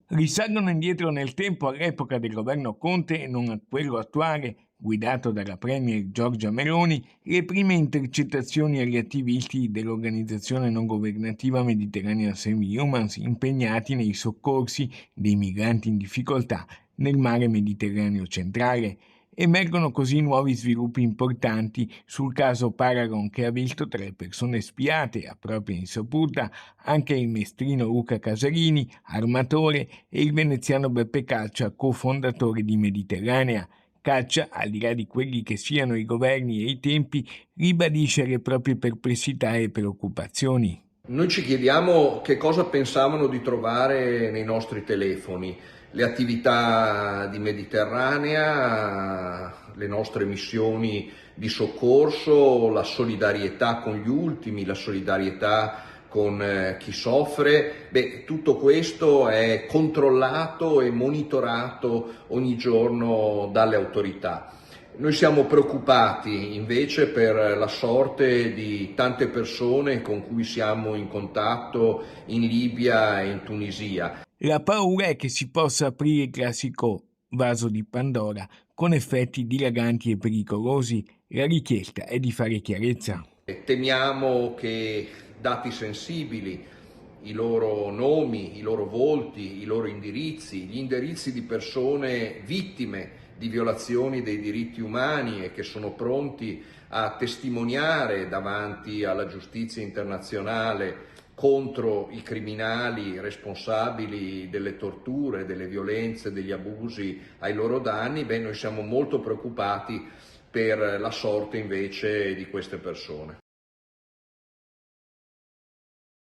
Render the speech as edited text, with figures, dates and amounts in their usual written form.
Risalgono indietro nel tempo all'epoca del governo Conte e non a quello attuale, guidato dalla premier Giorgia Meloni, le prime intercettazioni agli attivisti dell'organizzazione non governativa Mediterranean Saving Humans impegnati nei soccorsi dei migranti in difficoltà nel mare Mediterraneo centrale. Emergono così nuovi sviluppi importanti sul caso Paragon, che ha visto tra le persone spiate a propria insaputa anche il mestrino Luca Casarini, armatore, e il veneziano Beppe Caccia, cofondatore di Mediterranea. Caccia, al di là di quelli che siano i governi e i tempi, ribadisce le proprie perplessità e preoccupazioni. Noi ci chiediamo che cosa pensavano di trovare nei nostri telefoni, le attività di Mediterranea, le nostre missioni di soccorso, la solidarietà con gli ultimi, la solidarietà con chi soffre. Tutto questo è controllato e monitorato ogni giorno dalle autorità. Noi siamo preoccupati invece per la sorte di tante persone con cui siamo in contatto in Libia e in Tunisia. La paura è che si possa aprire il classico vaso di Pandora con effetti dilaganti e pericolosi. La richiesta è di fare chiarezza. Temiamo che dati sensibili, i loro nomi, i loro volti, i loro indirizzi, gli indirizzi di persone vittime di violazioni dei diritti umani e che sono pronti a testimoniare davanti alla giustizia internazionale contro i criminali responsabili delle torture, delle violenze, degli abusi ai loro danni, noi siamo molto preoccupati per la sorte invece di queste persone.